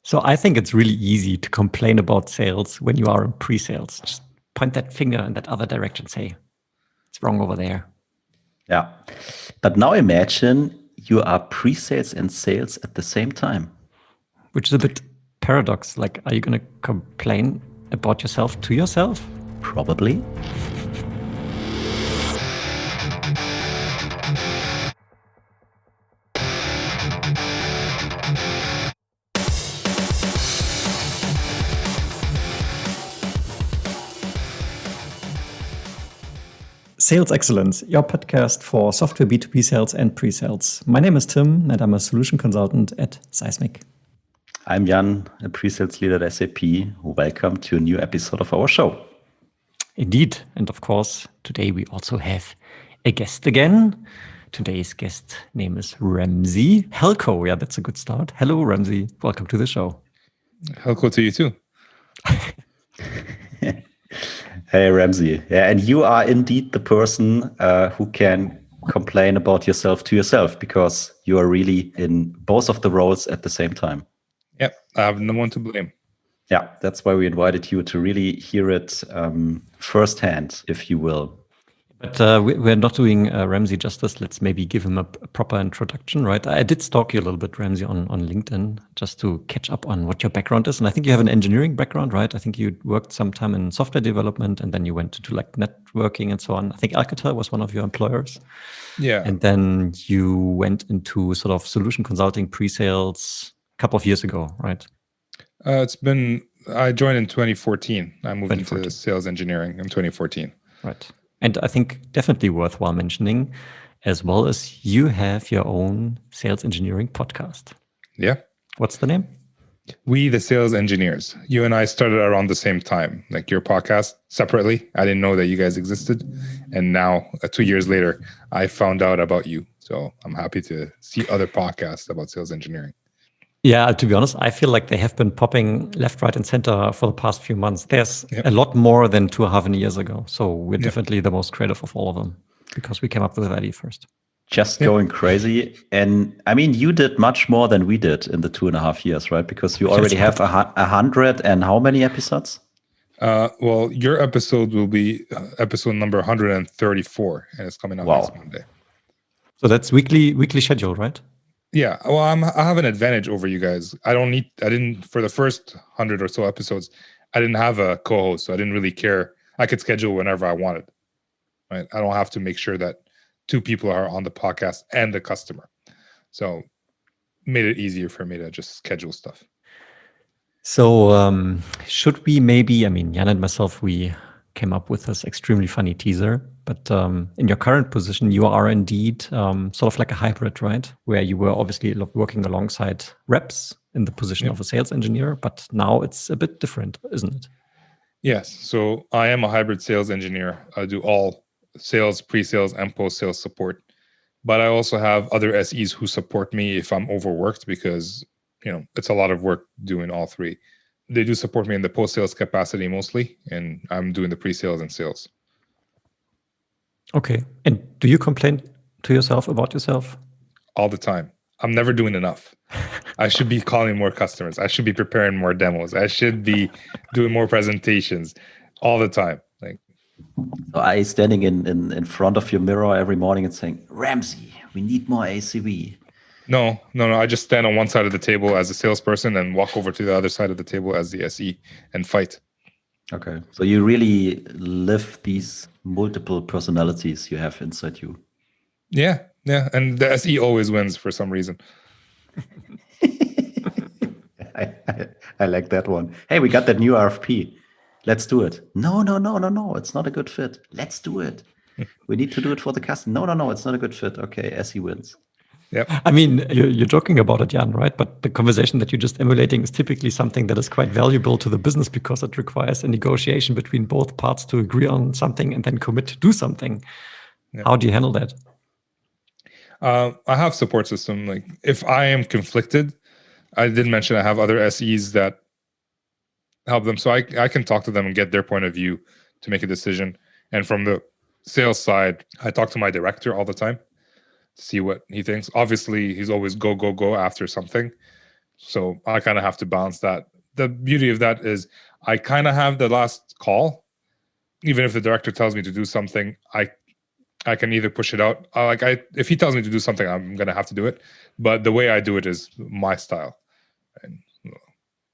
So I think it's really easy to complain about sales when you are in pre-sales. Just point that finger in that other direction, say, it's wrong over there. Yeah. But now imagine you are pre-sales and sales at the same time. Which is a bit paradox. Like, are you going to complain about yourself to yourself? Probably. Sales Excellence, your podcast for software B2B sales and pre-sales. My name is Tim, and I'm a solution consultant at Seismic. I'm Jan, a pre-sales leader at SAP. Welcome to a new episode of our show. Indeed. And of course, today we also have a guest again. Today's guest name is Ramzi. Helco. Yeah, that's a good start. Hello, Ramzi. Welcome to the show. Helco to you too. Hey, Ramzi. Yeah, and you are indeed the person who can complain about yourself to yourself because you are really in both of the roles at the same time. Yep, I have no one to blame. Yeah, that's why we invited you to really hear it firsthand, if you will. But we're not doing Ramzi justice. Let's maybe give him a proper introduction, right? I did stalk you a little bit, Ramzi, on LinkedIn, just to catch up on what your background is. And I think you have an engineering background, right? I think you worked some time in software development, and then you went to like networking and so on. I think Alcatel was one of your employers. Yeah. And then you went into sort of solution consulting pre-sales a couple of years ago, right? I joined in 2014. I moved into sales engineering in 2014. Right. And I think definitely worthwhile mentioning, as well as you have your own sales engineering podcast. Yeah. What's the name? We, the Sales Engineers. You and I started around the same time, like your podcast separately. I didn't know that you guys existed. And now, 2 years later, I found out about you. So I'm happy to see other podcasts about sales engineering. Yeah, to be honest, I feel like they have been popping left, right, and center for the past few months. There's a lot more than 2.5 years ago. So we're definitely the most creative of all of them because we came up with that idea first. Just going crazy. And I mean, you did much more than we did in the 2.5 years, right? Because you already have 100 and how many episodes? Well, your episode will be episode number 134, and it's coming out next Monday. So that's weekly schedule, right? Yeah, well, I have an advantage over you guys. I didn't for the first 100 or so episodes, I didn't have a co-host, so I didn't really care. I could schedule whenever I wanted, right? I don't have to make sure that 2 people are on the podcast and the customer. So made it easier for me to just schedule stuff. So should we maybe, I mean, Jan and myself, we came up with this extremely funny teaser, but in your current position, you are indeed sort of like a hybrid, right? Where you were obviously working alongside reps in the position of a sales engineer, but now it's a bit different, isn't it? Yes. So I am a hybrid sales engineer. I do all sales, pre-sales, and post-sales support. But I also have other SEs who support me if I'm overworked because, it's a lot of work doing all 3. They do support me in the post-sales capacity mostly, and I'm doing the pre-sales and sales. Okay. And do you complain to yourself about yourself? All the time. I'm never doing enough. I should be calling more customers. I should be preparing more demos. I should be doing more presentations all the time. So I standing in front of your mirror every morning and saying, Ramzi, we need more ACV. No. I just stand on one side of the table as a salesperson and walk over to the other side of the table as the SE and fight. Okay. So you really live these multiple personalities you have inside you. Yeah. And the SE always wins for some reason. I like that one. Hey, we got that new RFP. Let's do it. No. It's not a good fit. Let's do it. We need to do it for the customer. No. It's not a good fit. Okay, SE wins. Yep. I mean, you're joking about it, Jan, right? But the conversation that you're just emulating is typically something that is quite valuable to the business because it requires a negotiation between both parts to agree on something and then commit to do something. Yeah. How do you handle that? I have support system. Like if I am conflicted, I did mention I have other SEs that help them. So I can talk to them and get their point of view to make a decision. And from the sales side, I talk to my director all the time. See what he thinks. Obviously, he's always go after something. So I kind of have to balance that. The beauty of that is I kind of have the last call. Even if the director tells me to do something, I can either push it out. If he tells me to do something, I'm going to have to do it. But the way I do it is my style.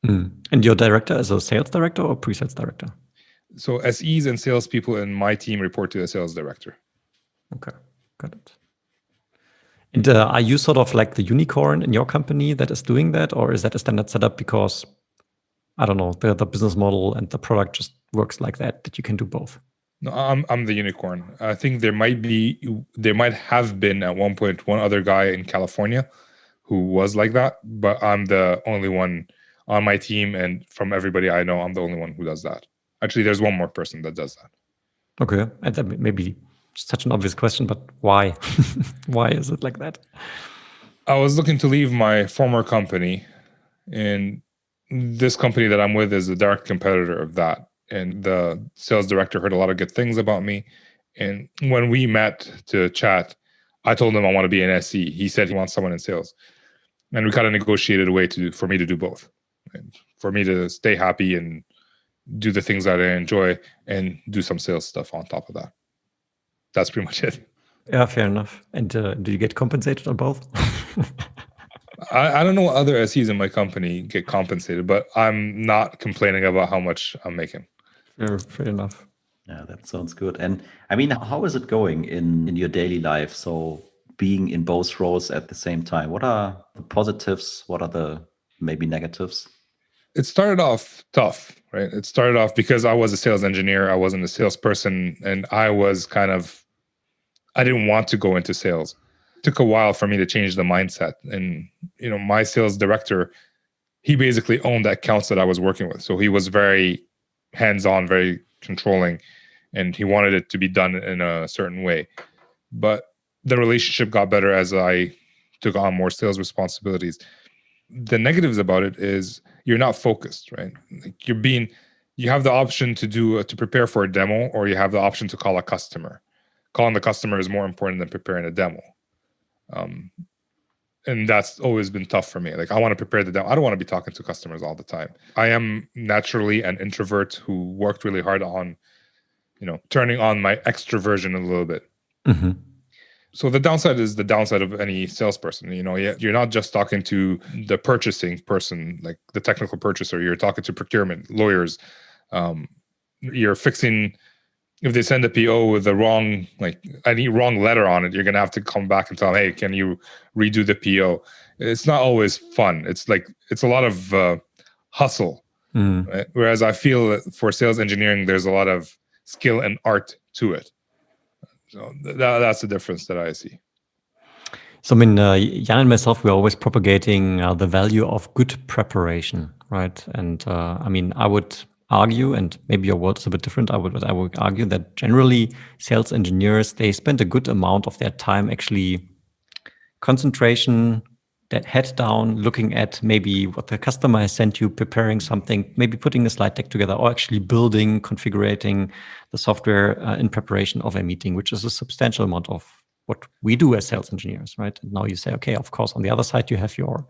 And your director is a sales director or pre-sales director? So SEs and salespeople in my team report to the sales director. Okay, got it. And are you sort of like the unicorn in your company that is doing that? Or is that a standard setup because, I don't know, the business model and the product just works like that you can do both? No, I'm the unicorn. I think there might have been at one point one other guy in California who was like that, but I'm the only one on my team, and from everybody I know, I'm the only one who does that. Actually, there's one more person that does that. Okay, and that may be such an obvious question, but why? Why is it like that? I was looking to leave my former company, and this company that I'm with is a direct competitor of that. And the sales director heard a lot of good things about me. And when we met to chat, I told him I want to be an SE. He said he wants someone in sales. And we kind of negotiated a way for me to do both. And for me to stay happy and do the things that I enjoy and do some sales stuff on top of that. That's pretty much it. Yeah, fair enough. And do you get compensated on both? I don't know what other SEs in my company get compensated, but I'm not complaining about how much I'm making. Fair enough. Yeah, that sounds good. And I mean, how is it going in your daily life? So being in both roles at the same time, what are the positives? What are the maybe negatives? It started off tough, right? It started off because I was a sales engineer. I wasn't a salesperson, and I didn't want to go into sales. It took a while for me to change the mindset. And, my sales director, he basically owned the accounts that I was working with. So he was very hands-on, very controlling, and he wanted it to be done in a certain way. But the relationship got better as I took on more sales responsibilities. The negatives about it is you're not focused, right? Like you have the option to prepare for a demo, or you have the option to call a customer. Calling the customer is more important than preparing a demo. And that's always been tough for me. Like, I want to prepare the demo. I don't want to be talking to customers all the time. I am naturally an introvert who worked really hard on, turning on my extroversion a little bit. Mm-hmm. So the downside is the downside of any salesperson. You're not just talking to the purchasing person, like the technical purchaser. You're talking to procurement, lawyers. You're fixing. If they send a PO with the wrong letter on it, you're going to have to come back and tell them, hey, can you redo the PO? It's not always fun. It's a lot of hustle. Right? Whereas I feel that for sales engineering, there's a lot of skill and art to it. So that's the difference that I see. So, Jan and myself, we're always propagating the value of good preparation, right? And I would argue, and maybe your word is a bit different, I would argue that generally sales engineers, they spend a good amount of their time actually concentration, that head down, looking at maybe what the customer has sent you, preparing something, maybe putting a slide deck together, or actually building, configuring the software in preparation of a meeting, which is a substantial amount of what we do as sales engineers, right? And now you say, okay, of course, on the other side, you have your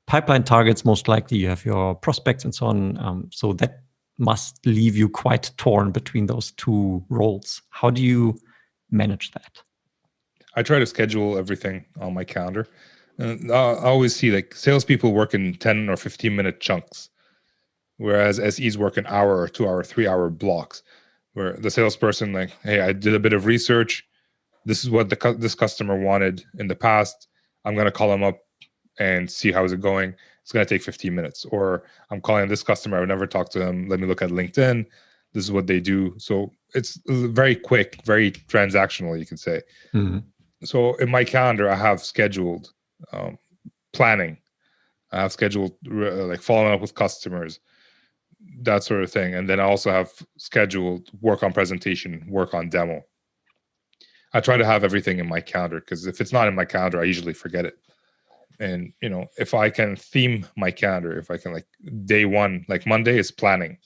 pipeline targets, most likely you have your prospects and so on. So that must leave you quite torn between those two roles. How do you manage that? I try to schedule everything on my calendar. I always see like salespeople work in 10 or 15-minute chunks, whereas SEs work an hour or 2 hour, 3 hour blocks, where the salesperson like, hey, I did a bit of research. This is what this customer wanted in the past. I'm going to call him up and see how is it going. It's going to take 15 minutes. Or I'm calling this customer. I would never talk to him. Let me look at LinkedIn. This is what they do. So it's very quick, very transactional, you can say. Mm-hmm. So in my calendar, I have scheduled planning. I have scheduled like following up with customers, that sort of thing. And then I also have scheduled work on presentation, work on demo. I try to have everything in my calendar, because if it's not in my calendar, I usually forget it. And, if I can theme my calendar, if I can, like, day one, like Monday is planning.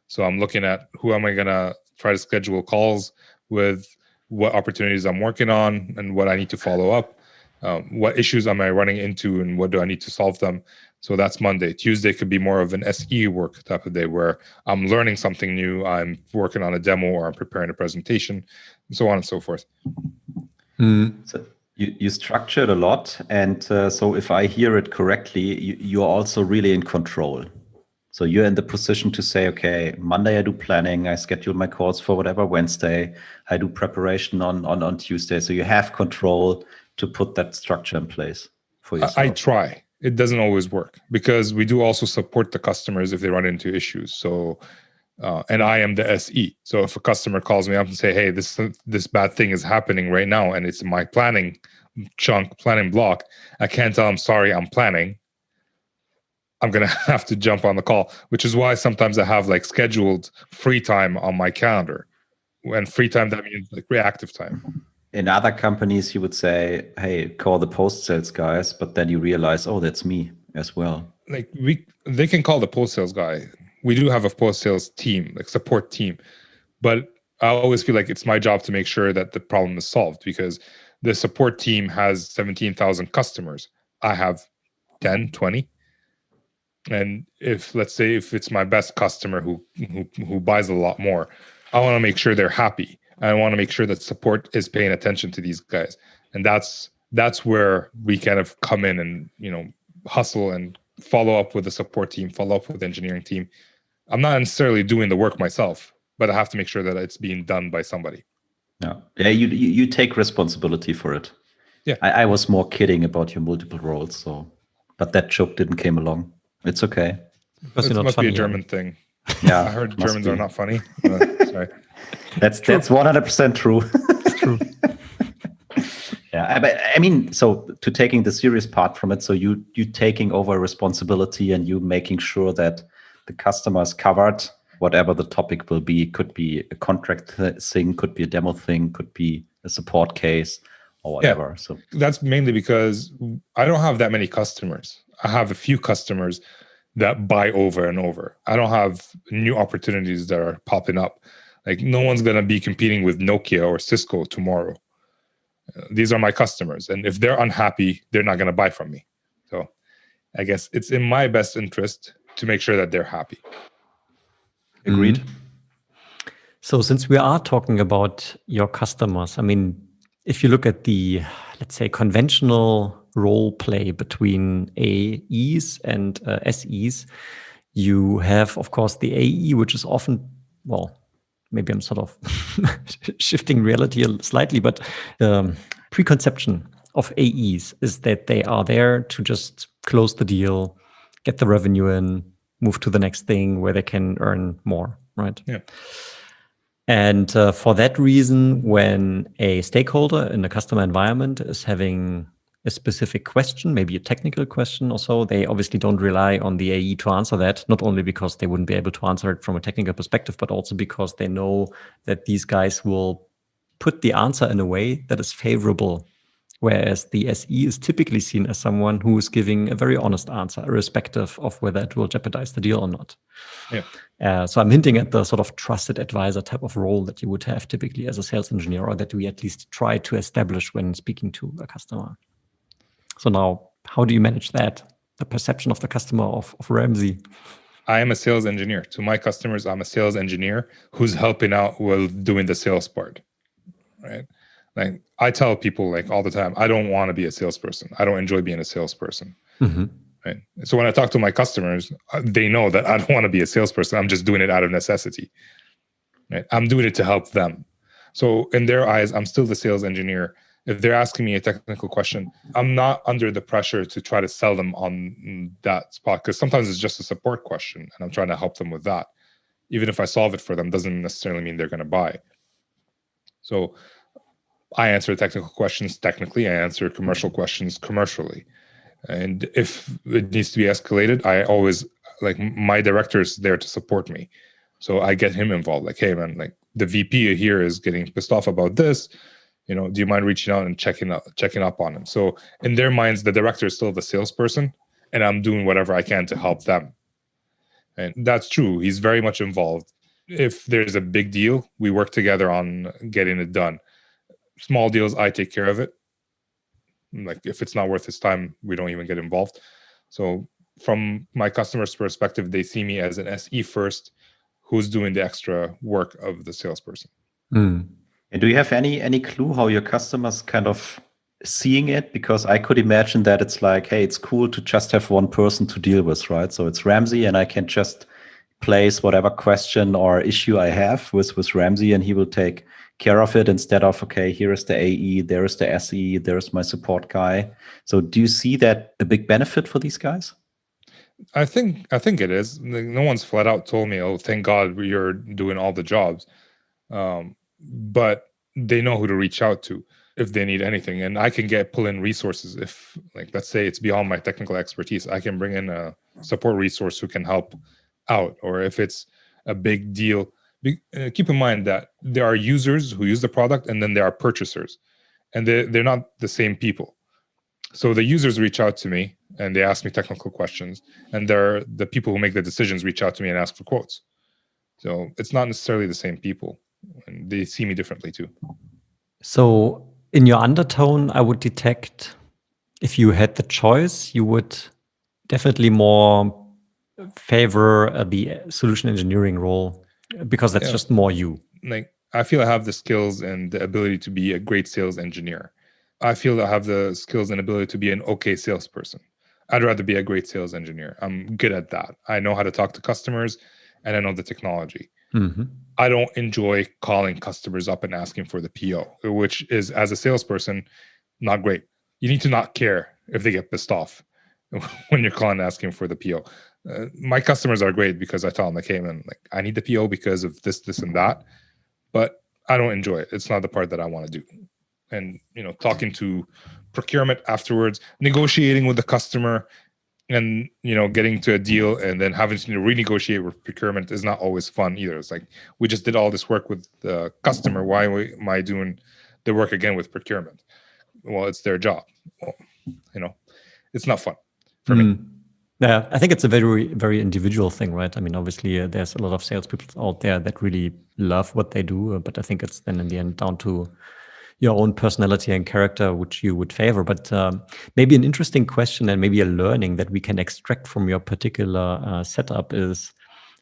So I'm looking at who am I going to try to schedule calls with, what opportunities I'm working on and what I need to follow up. What issues am I running into and what do I need to solve them? So that's Monday. Tuesday could be more of an SE work type of day where I'm learning something new, I'm working on a demo, or I'm preparing a presentation, and so on and so forth. So you structured a lot, and so if I hear it correctly, you're also really in control. So you're in the position to say, okay, Monday I do planning, I schedule my calls for whatever Wednesday, I do preparation on Tuesday. So you have control to put that structure in place for yourself. I try. It doesn't always work because we do also support the customers if they run into issues. So, and I am the SE. So if a customer calls me up and say, hey, this bad thing is happening right now, and it's my planning block, I can't tell them, sorry, I'm planning. I'm going to have to jump on the call, which is why sometimes I have like scheduled free time on my calendar. And free time, that means like reactive time. In other companies, you would say, hey, call the post-sales guys, but then you realize, oh, that's me as well. Like they can call the post-sales guy. We do have a post-sales team, like support team. But I always feel like it's my job to make sure that the problem is solved because the support team has 17,000 customers. I have 10, 20. And let's say it's my best customer who buys a lot more, I want to make sure they're happy. I want to make sure that support is paying attention to these guys. And that's where we kind of come in and, hustle and follow up with the support team, follow up with the engineering team. I'm not necessarily doing the work myself, but I have to make sure that it's being done by somebody. Yeah, you take responsibility for it. Yeah. I was more kidding about your multiple roles, but that joke didn't came along. It's okay. It must be a German thing. Yeah, I heard Germans are not funny. Sorry. That's 100% true. True. Yeah, but I mean, so to taking the serious part from it, so you taking over responsibility and you making sure that the customer is covered, whatever the topic will be. Could be a contract thing, could be a demo thing, could be a support case or whatever. Yeah, so that's mainly because I don't have that many customers. I have a few customers that buy over and over. I don't have new opportunities that are popping up. Like no one's going to be competing with Nokia or Cisco tomorrow. These are my customers. And if they're unhappy, they're not going to buy from me. So I guess it's in my best interest to make sure that they're happy. Agreed. So since we are talking about your customers, I mean, if you look at the, let's say, conventional role play between AEs and SEs, you have, of course, the AE, which is often, well, maybe I'm sort of shifting reality slightly, but the preconception of AEs is that they are there to just close the deal, get the revenue in, move to the next thing where they can earn more, right? Yeah. And for that reason, when a stakeholder in the customer environment is having a specific question, maybe a technical question or so, they obviously don't rely on the AE to answer that, not only because they wouldn't be able to answer it from a technical perspective, but also because they know that these guys will put the answer in a way that is favorable. Whereas the SE is typically seen as someone who is giving a very honest answer, irrespective of whether it will jeopardize the deal or not. Yeah. So I'm hinting at the sort of trusted advisor type of role that you would have typically as a sales engineer, or that we at least try to establish when speaking to a customer. So now, how do you manage that? The perception of the customer of Ramzi? I am a sales engineer. To my customers, I'm a sales engineer who's helping out while doing the sales part, right? Like I tell people like all the time, I don't want to be a salesperson. I don't enjoy being a salesperson. Mm-hmm. Right. So when I talk to my customers, they know that I don't want to be a salesperson. I'm just doing it out of necessity. Right. I'm doing it to help them. So in their eyes, I'm still the sales engineer. If they're asking me a technical question, I'm not under the pressure to try to sell them on that spot, because sometimes it's just a support question and I'm trying to help them with that. Even if I solve it for them, doesn't necessarily mean they're going to buy. So I answer technical questions technically, I answer commercial questions commercially. And if it needs to be escalated, I always, like, my director is there to support me. So I get him involved. Like, hey, man, like the VP here is getting pissed off about this. You know, do you mind reaching out and checking up on him? So in their minds, the director is still the salesperson, and I'm doing whatever I can to help them. And that's true. He's very much involved. If there's a big deal, we work together on getting it done. Small deals, I take care of it. Like if it's not worth his time, we don't even get involved. So from my customer's perspective, they see me as an SE first, who's doing the extra work of the salesperson. Mm. And do you have any clue how your customers kind of seeing it? Because I could imagine that it's like, hey, it's cool to just have one person to deal with, right? So it's Ramzi, and I can just place whatever question or issue I have with Ramzi, and he will take care of it instead of, okay, here is the AE, there is the SE, there is my support guy. So do you see that a big benefit for these guys? I think it is. No one's flat out told me, oh, thank God you're doing all the jobs. But they know who to reach out to if they need anything. And I can pull in resources if, like, let's say it's beyond my technical expertise. I can bring in a support resource who can help out. Or if it's a big deal, keep in mind that there are users who use the product, and then there are purchasers. And they're not the same people. So the users reach out to me and they ask me technical questions, and the people who make the decisions reach out to me and ask for quotes. So it's not necessarily the same people, and they see me differently too. So in your undertone, I would detect, if you had the choice, you would definitely more favor the solution engineering role, because that's just more you. Like, I feel I have the skills and the ability to be a great sales engineer. I feel I have the skills and ability to be an okay salesperson. I'd rather be a great sales engineer. I'm good at that. I know how to talk to customers, and I know the technology. Mm-hmm. I don't enjoy calling customers up and asking for the PO, which is, as a salesperson, not great. You need to not care if they get pissed off when you're calling asking for the PO. My customers are great because I tell them, like, hey, man, like, I need the PO because of this, this, and that. But I don't enjoy it. It's not the part that I want to do. And, talking to procurement afterwards, negotiating with the customer, and, getting to a deal and then having to renegotiate with procurement is not always fun either. It's like, we just did all this work with the customer. Why am I doing the work again with procurement? Well, it's their job. Well, it's not fun for me. Yeah, I think it's a very, very individual thing, right? I mean, obviously, there's a lot of salespeople out there that really love what they do, but I think it's then in the end down to your own personality and character, which you would favor. But maybe an interesting question and maybe a learning that we can extract from your particular setup is,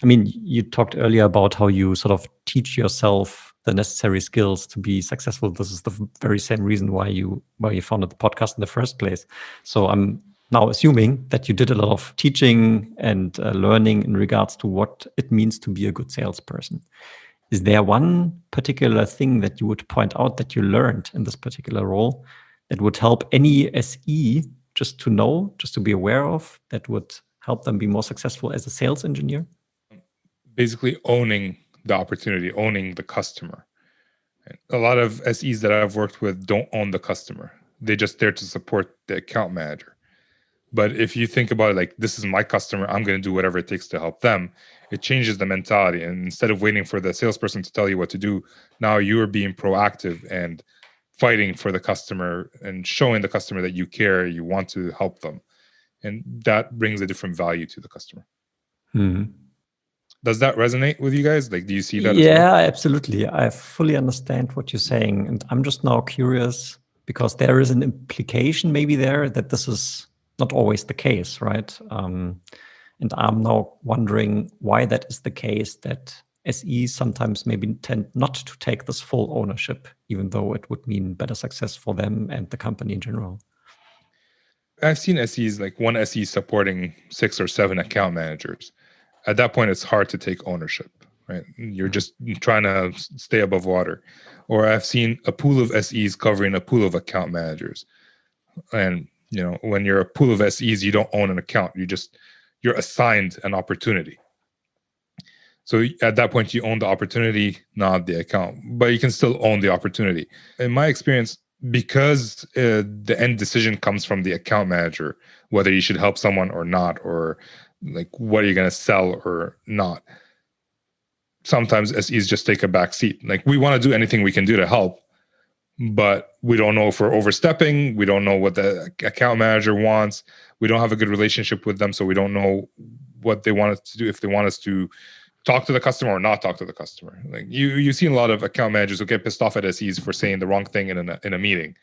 I mean, you talked earlier about how you sort of teach yourself the necessary skills to be successful. This is the very same reason why you founded the podcast in the first place. So I'm now assuming that you did a lot of teaching and learning in regards to what it means to be a good salesperson. Is there one particular thing that you would point out that you learned in this particular role that would help any SE just to know, just to be aware of, that would help them be more successful as a sales engineer? Basically owning the opportunity, owning the customer. A lot of SEs that I've worked with don't own the customer. They're just there to support the account manager. But if you think about it, like, this is my customer, I'm going to do whatever it takes to help them, it changes the mentality. And instead of waiting for the salesperson to tell you what to do, now you're being proactive and fighting for the customer and showing the customer that you care, you want to help them. And that brings a different value to the customer. Mm-hmm. Does that resonate with you guys? Like, do you see that as well? Yeah, absolutely. I fully understand what you're saying. And I'm just now curious, because there is an implication maybe there that this is not always the case, right? And I'm now wondering why that is the case, that SEs sometimes maybe tend not to take this full ownership, even though it would mean better success for them and the company in general. I've seen SEs, like one SE supporting 6 or 7 account managers. At that point, it's hard to take ownership, right? You're just trying to stay above water. Or I've seen a pool of SEs covering a pool of account managers. And, when you're a pool of SEs, you don't own an account. You're assigned an opportunity. So at that point, you own the opportunity, not the account, but you can still own the opportunity. In my experience, because the end decision comes from the account manager, whether you should help someone or not, or like what are you going to sell or not, sometimes SEs just take a back seat. Like, we want to do anything we can do to help, but we don't know if we're overstepping. We don't know what the account manager wants. We don't have a good relationship with them, so we don't know what they want us to do, if they want us to talk to the customer or not talk to the customer. Like, you see a lot of account managers who get pissed off at SEs for saying the wrong thing in a meeting,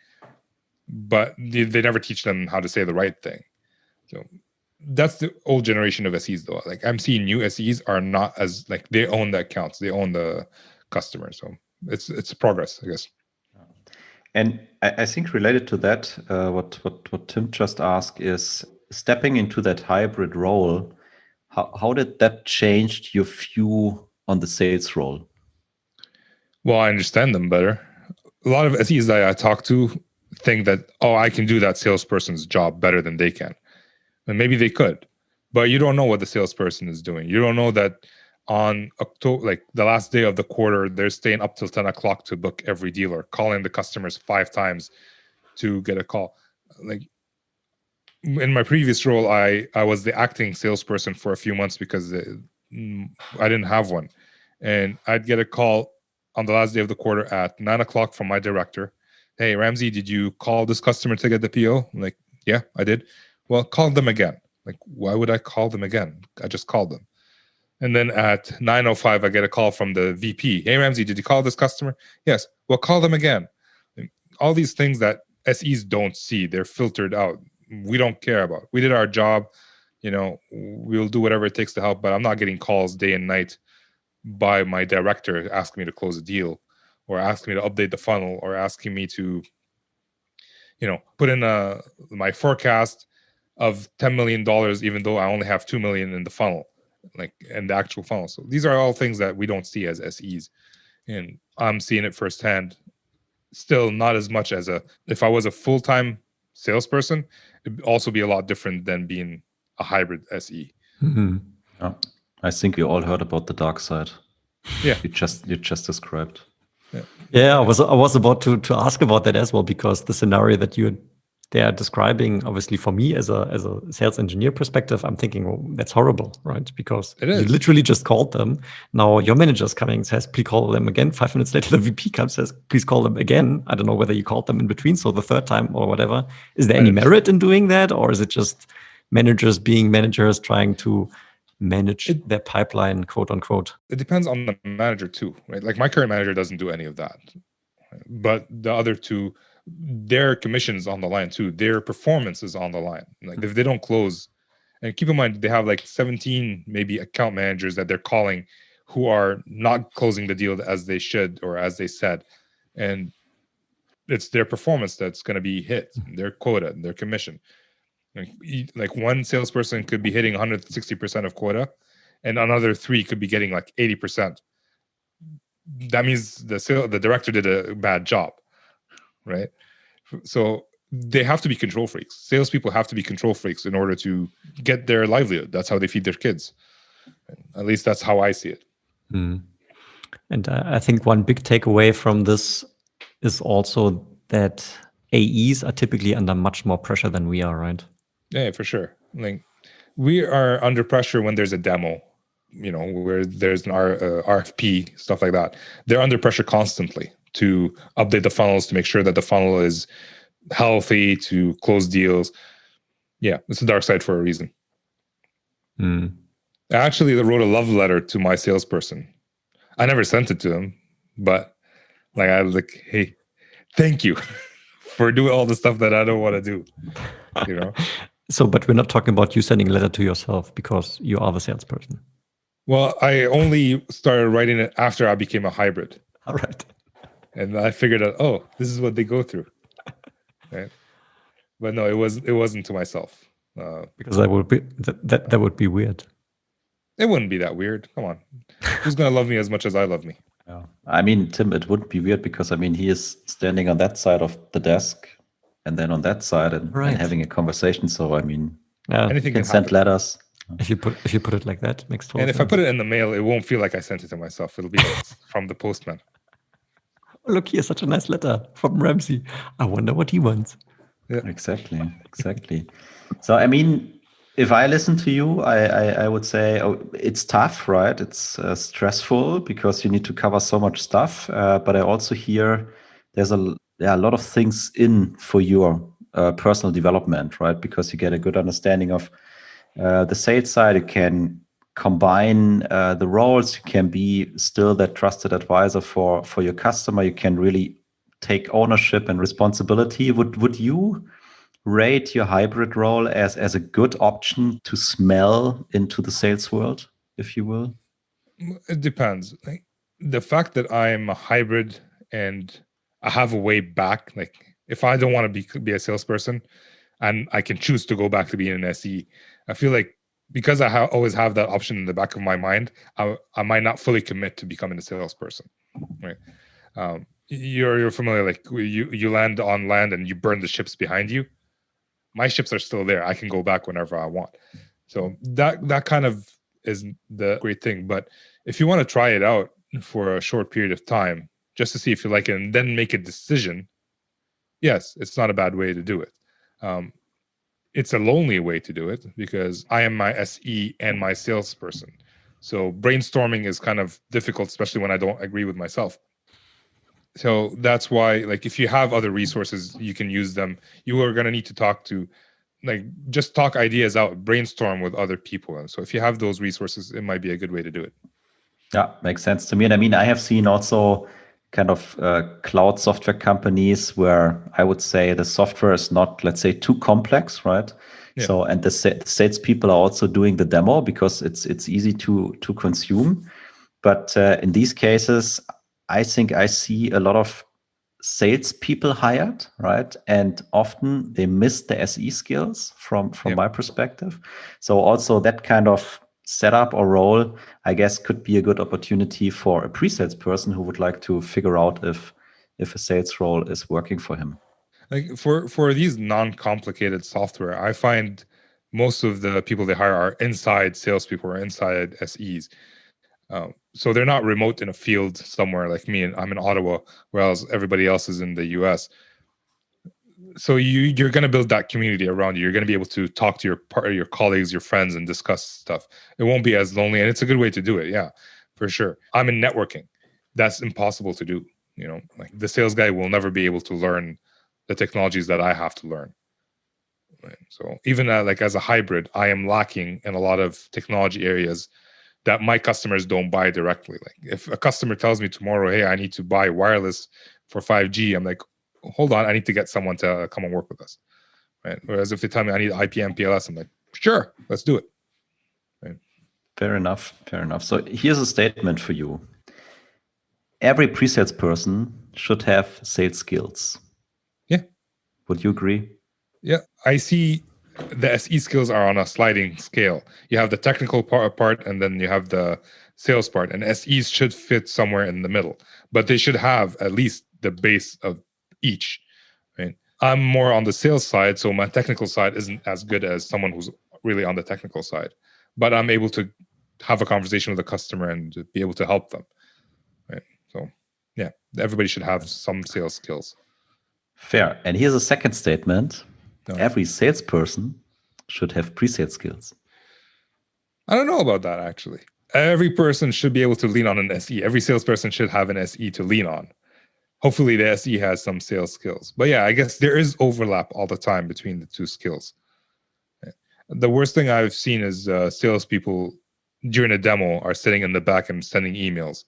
but they never teach them how to say the right thing. So that's the old generation of SEs though. Like I'm seeing new SEs are not as like they own the accounts, they own the customer. So it's progress, I guess. And I think related to that, what Tim just asked is stepping into that hybrid role. How did that change your view on the sales role? Well, I understand them better. A lot of SEs that I talk to think that, oh, I can do that salesperson's job better than they can. And maybe they could, but you don't know what the salesperson is doing. You don't know that on October, like the last day of the quarter, they're staying up till 10 o'clock to book every dealer, calling the customers 5 times to get a call. Like in my previous role, I was the acting salesperson for a few months because I didn't have one. And I'd get a call on the last day of the quarter at 9 o'clock from my director. Hey, Ramzi, did you call this customer to get the PO? I'm like, yeah, I did. Well, call them again. Like, why would I call them again? I just called them. And then at 9:05, I get a call from the VP. Hey, Ramzi, did you call this customer? Yes. Well, call them again. All these things that SEs don't see, they're filtered out. We don't care about. We did our job. We'll do whatever it takes to help, but I'm not getting calls day and night by my director asking me to close a deal or asking me to update the funnel or asking me to, put in my forecast of $10 million, even though I only have $2 million in the funnel, like in the actual funnel. So these are all things that we don't see as SEs. And I'm seeing it firsthand. Still not as much as if I was a full-time salesperson, it'd also be a lot different than being a hybrid SE. Mm-hmm. Yeah. I think we all heard about the dark side. Yeah. You just described. Yeah, I was about to ask about that as well, because the scenario that they're describing, obviously for me as a sales engineer perspective, I'm thinking, well, that's horrible, right? Because you literally just called them. Now your manager's coming and says, please call them again. 5 minutes later, the VP comes and says, please call them again. I don't know whether you called them in between, so the third time or whatever. Is there any merit in doing that? Or is it just managers being managers trying to manage their pipeline, quote unquote? It depends on the manager too, right? Like my current manager doesn't do any of that. But the other two, their commission's on the line too. Their performance is on the line. Like if they don't close, and keep in mind, they have like 17 maybe account managers that they're calling who are not closing the deal as they should or as they said. And it's their performance that's going to be hit, their quota, their commission. Like one salesperson could be hitting 160% of quota and another 3 could be getting like 80%. That means the director did a bad job, right? So they have to be control freaks. Salespeople have to be control freaks in order to get their livelihood. That's how they feed their kids. At least that's how I see it. Mm. And I think one big takeaway from this is also that AEs are typically under much more pressure than we are, right? Yeah, for sure. Like we are under pressure when there's a demo, where there's an RFP, stuff like that. They're under pressure constantly to update the funnels, to make sure that the funnel is healthy, to close deals. Yeah, it's a dark side for a reason. Mm. I actually wrote a love letter to my salesperson. I never sent it to him, but like I was like, hey, thank you for doing all the stuff that I don't want to do, So, but we're not talking about you sending a letter to yourself because you are the salesperson. Well, I only started writing it after I became a hybrid. All right. And I figured out, this is what they go through. Right? But no, it wasn't to myself. Because that would be weird. It wouldn't be that weird. Come on. Who's going to love me as much as I love me? Yeah. I mean, Tim, it wouldn't be weird because, he is standing on that side of the desk and then on that side and having a conversation. So, anything can send letters. If you put it like that, it makes total sense. And if I put it in the mail, it won't feel like I sent it to myself. It'll be from the postman. Oh, look, here's such a nice letter from Ramzi. I wonder what he wants. Yeah. Exactly. So, if I listen to you, I would say it's tough, right? It's stressful because you need to cover so much stuff. But I also hear there's a lot of things in for your personal development, right? Because you get a good understanding of the sales side. You can combine the roles. You can be still that trusted advisor for your customer. You can really take ownership and responsibility. Would you rate your hybrid role as a good option to smell into the sales world, if you will? It depends. Like, the fact that I'm a hybrid and I have a way back, like if I don't want to be a salesperson and I can choose to go back to being an SE, I feel like because I always have that option in the back of my mind, I might not fully commit to becoming a salesperson, right? You're familiar, like you land on land and you burn the ships behind you. My ships are still there. I can go back whenever I want. So that kind of is the great thing. But if you want to try it out for a short period of time, just to see if you like it and then make a decision, yes, it's not a bad way to do it. It's a lonely way to do it because I am my SE and my salesperson. So brainstorming is kind of difficult, especially when I don't agree with myself. So that's why, like, if you have other resources, you can use them. You are going to need to talk to, like, just talk ideas out, brainstorm with other people. And so if you have those resources, it might be a good way to do it. Yeah, makes sense to me. And I mean, I have seen also kind of cloud software companies where I would say the software is not, let's say, too complex, right? Yeah. So, and the sales people are also doing the demo because it's easy to consume. But in these cases, I think I see a lot of salespeople hired, right? And often they miss the SE skills from my perspective. So also that kind of setup or role, I guess, could be a good opportunity for a pre-sales person who would like to figure out if a sales role is working for him. Like for these non-complicated software, I find most of the people they hire are inside salespeople or inside SEs. So they're not remote in a field somewhere like me, and I'm in Ottawa, whereas everybody else is in the US. So you're going to build that community around you. You're going to be able to talk to your colleagues, your friends, and discuss stuff. It won't be as lonely, and it's a good way to do it. Yeah, for sure. I'm in networking. That's impossible to do. You know, like the sales guy will never be able to learn the technologies that I have to learn. Right? So even like as a hybrid, I am lacking in a lot of technology areas that my customers don't buy directly. Like if a customer tells me tomorrow, hey, I need to buy wireless for 5G, I'm like, hold on, I need to get someone to come and work with us. Right? Whereas if they tell me I need IP MPLS, I'm like, sure, let's do it. Right? Fair enough. So here's a statement for you. Every pre-sales person should have sales skills. Yeah. Would you agree? Yeah. I see the SE skills are on a sliding scale. You have the technical part and then you have the sales part, and SEs should fit somewhere in the middle, but they should have at least the base of each. Right? I'm more on the sales side, so my technical side isn't as good as someone who's really on the technical side, but I'm able to have a conversation with the customer and be able to help them. Right? So yeah, everybody should have some sales skills. Fair. And here's a second statement. No. Every salesperson should have pre-sales skills. I don't know about that, actually. Every person should be able to lean on an SE. Every salesperson should have an SE to lean on. Hopefully the SE has some sales skills. But yeah, I guess there is overlap all the time between the two skills. The worst thing I've seen is salespeople during a demo are sitting in the back and sending emails.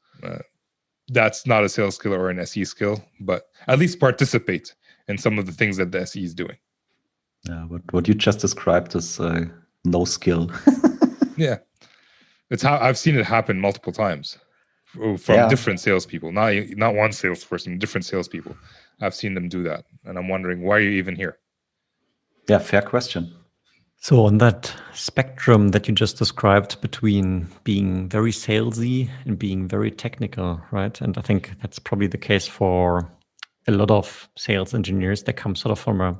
That's not a sales skill or an SE skill, but at least participate in some of the things that the SE is doing. What you just described is no skill. Yeah. It's how I've seen it happen multiple times from different salespeople, not one salesperson, different salespeople. I've seen them do that. And I'm wondering, why are you even here? Yeah, fair question. So on that spectrum that you just described between being very salesy and being very technical, right? And I think that's probably the case for a lot of sales engineers that come sort of from a,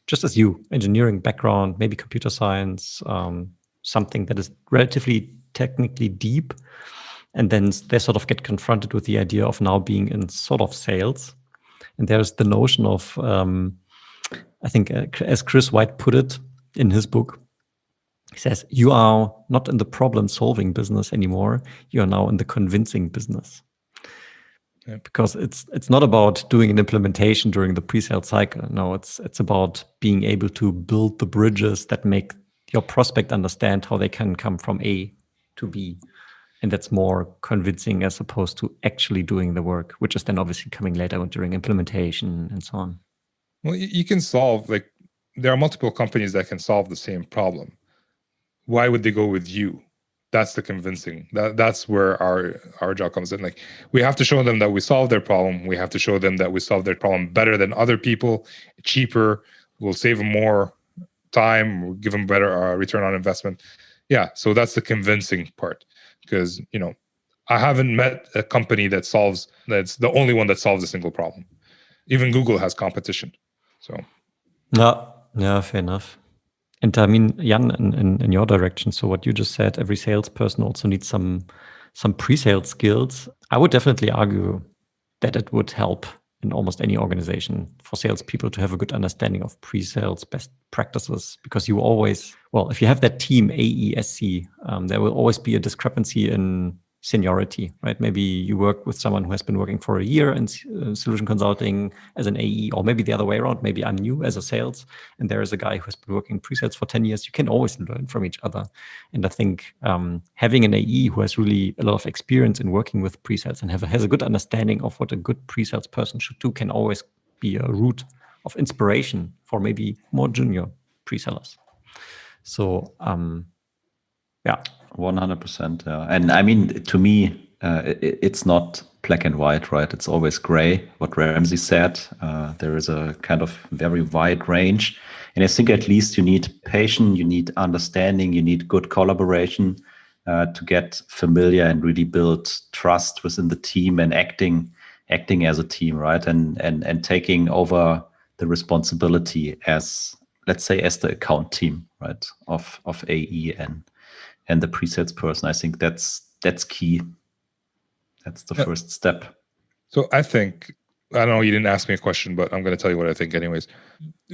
just as you, engineering background, maybe computer science, something that is relatively technically deep. And then they sort of get confronted with the idea of now being in sort of sales. And there's the notion of, I think, as Chris White put it in his book, he says, you are not in the problem-solving business anymore. You are now in the convincing business. Yeah. Because it's not about doing an implementation during the pre-sale cycle. No, it's about being able to build the bridges that make your prospect understand how they can come from A to B. And that's more convincing as opposed to actually doing the work, which is then obviously coming later during implementation and so on. Well, you can solve, like, there are multiple companies that can solve the same problem. Why would they go with you? That's the convincing. That's where our job comes in. Like, we have to show them that we solve their problem. We have to show them that we solve their problem better than other people, cheaper. We'll save them more time. We'll give them better return on investment. Yeah, so that's the convincing part. Because, I haven't met a company that's the only one that solves a single problem. Even Google has competition. So yeah, fair enough. And I mean, Jan, in your direction, so what you just said, every salesperson also needs some pre-sales skills. I would definitely argue that it would help in almost any organization for salespeople to have a good understanding of pre-sales best practices, because you always, if you have that team AESC, there will always be a discrepancy in seniority, right? Maybe you work with someone who has been working for a year in solution consulting as an AE, or maybe the other way around. Maybe I'm new as a sales, and there is a guy who has been working pre-sales for 10 years. You can always learn from each other. And I think having an AE who has really a lot of experience in working with pre-sales and has a good understanding of what a good pre-sales person should do can always be a route of inspiration for maybe more junior pre-sellers. So, yeah. 100%. Yeah. And I mean, to me, it's not black and white, right? It's always gray. What Ramzi said, there is a kind of very wide range. And I think at least you need patience, you need understanding, you need good collaboration to get familiar and really build trust within the team and acting as a team, right? And taking over the responsibility as, let's say, as the account team, right, of AE and the pre-sales person. I think that's key. That's the first step. So I think, I know you didn't ask me a question, but I'm going to tell you what I think anyways.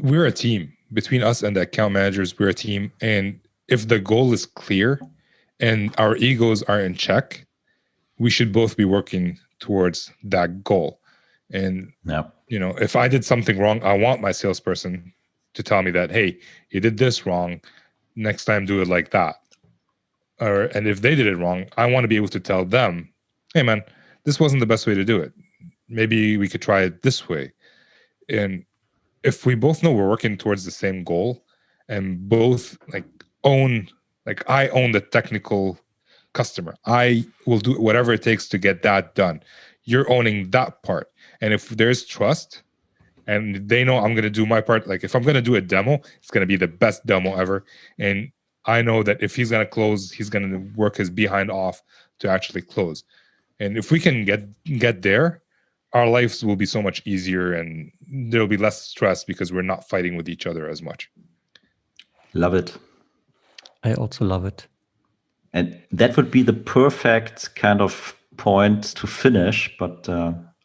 We're a team. Between us and the account managers, we're a team. And if the goal is clear and our egos are in check, we should both be working towards that goal. And, if I did something wrong, I want my salesperson to tell me that, hey, you did this wrong. Next time, do it like that. And if they did it wrong, I want to be able to tell them, hey, man, this wasn't the best way to do it. Maybe we could try it this way. And if we both know we're working towards the same goal and both I own the technical customer, I will do whatever it takes to get that done. You're owning that part. And if there's trust and they know I'm going to do my part, like if I'm going to do a demo, it's going to be the best demo ever. And I know that if he's going to close, he's going to work his behind off to actually close. And if we can get there, our lives will be so much easier and there'll be less stress because we're not fighting with each other as much. Love it. I also love it. And that would be the perfect kind of point to finish. But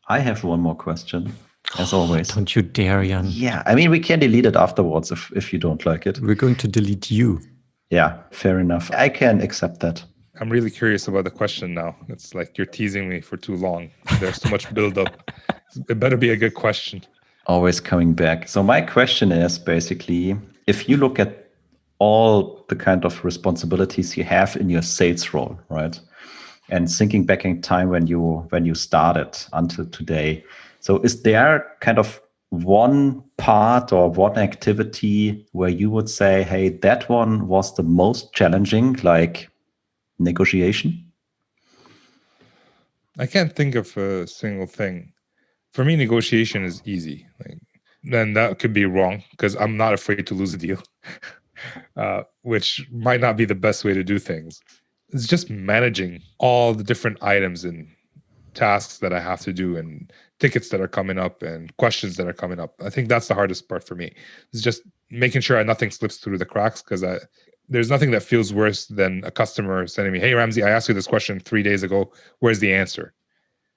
I have one more question, as always. Don't you dare, Jan. Yeah, I mean, we can delete it afterwards if you don't like it. We're going to delete you. Yeah, fair enough. I can accept that. I'm really curious about the question now. It's like you're teasing me for too long. There's too much buildup. It better be a good question. Always coming back. So my question is basically, if you look at all the kind of responsibilities you have in your sales role, right? And thinking back in time when you started until today. So is there kind of one part or one activity where you would say, hey, that one was the most challenging, like negotiation? I can't think of a single thing. For me, negotiation is easy. Then that could be wrong because I'm not afraid to lose a deal, which might not be the best way to do things. It's just managing all the different items and tasks that I have to do and tickets that are coming up and questions that are coming up. I think that's the hardest part for me. It's just making sure nothing slips through the cracks, because there's nothing that feels worse than a customer sending me, hey, Ramzi, I asked you this question 3 days ago. Where's the answer?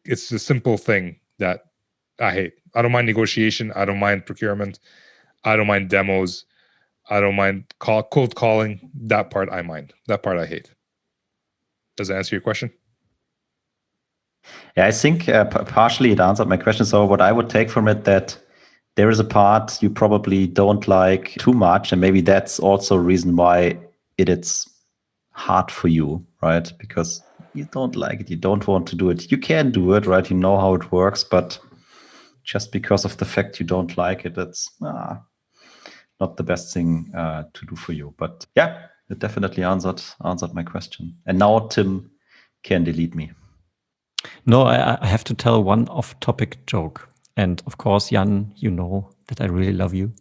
It's a simple thing that I hate. I don't mind negotiation. I don't mind procurement. I don't mind demos. I don't mind cold calling. That part I mind. That part I hate. Does that answer your question? Yeah, I think partially it answered my question. So what I would take from it, that there is a part you probably don't like too much, and maybe that's also a reason why it's hard for you, right? Because you don't like it, you don't want to do it. You can do it, right? You know how it works, but just because of the fact you don't like it, that's not the best thing to do for you. But yeah, it definitely answered my question. And now Tim can delete me. No, I have to tell one off-topic joke. And of course, Jan, you know that I really love you,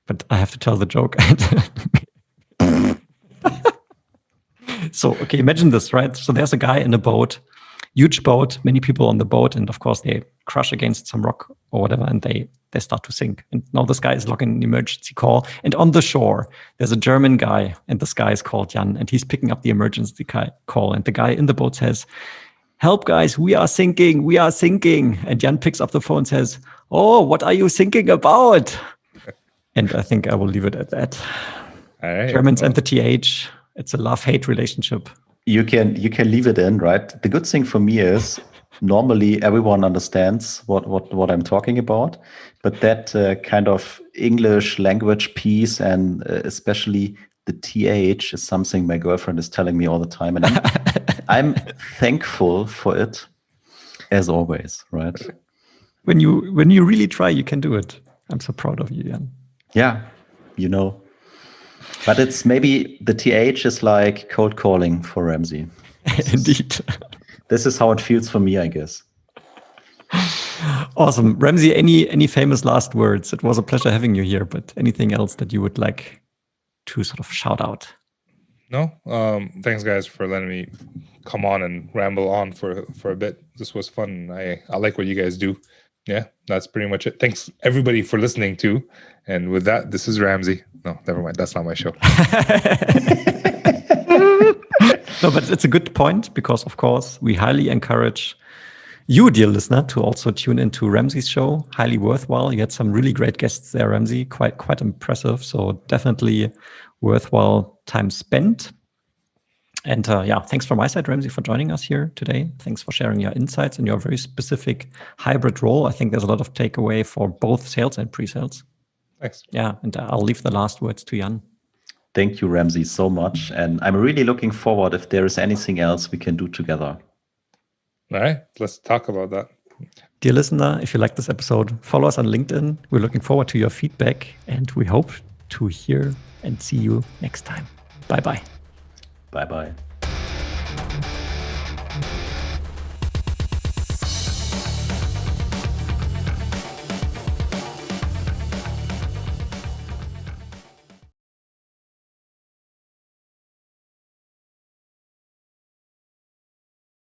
but I have to tell the joke. So, okay, imagine this, right? So there's a guy in a boat, huge boat, many people on the boat, and of course they crash against some rock or whatever, and they start to sink. And now this guy is logging an emergency call. And on the shore, there's a German guy, and this guy is called Jan, and he's picking up the emergency call. And the guy in the boat says, "Help, guys, we are sinking, we are sinking." And Jan picks up the phone and says, "Oh, what are you thinking about?" And I think I will leave it at that. All right. Germans and the TH, it's a love-hate relationship. You can leave it in, right? The good thing for me is normally everyone understands what I'm talking about, but that kind of English language piece and especially the TH is something my girlfriend is telling me all the time, and I'm thankful for it, as always, right? When you really try, you can do it. I'm so proud of you, Jan. Yeah, you know. But it's maybe the TH is like cold calling for Ramzi. Indeed. This is how it feels for me, I guess. Awesome. Ramzi, any famous last words? It was a pleasure having you here, but anything else that you would like to sort of shout out? No. Thanks, guys, for letting me come on and ramble on for a bit. This was fun. I like what you guys do. Yeah, that's pretty much it. Thanks, everybody, for listening, too. And with that, this is Ramzi. No, never mind. That's not my show. No, but it's a good point because, of course, we highly encourage you, dear listener, to also tune into Ramzi's show. Highly worthwhile. You had some really great guests there, Ramzi. Quite impressive. So definitely worthwhile time spent. And yeah, thanks from my side, Ramzi, for joining us here today. Thanks for sharing your insights and your very specific hybrid role. I think there's a lot of takeaway for both sales and pre-sales. Thanks. Yeah, and I'll leave the last words to Jan. Thank you, Ramzi, so much. And I'm really looking forward if there is anything else we can do together. All right, let's talk about that. Dear listener, if you like this episode, follow us on LinkedIn. We're looking forward to your feedback, and we hope to hear and see you next time. Bye-bye. Bye-bye.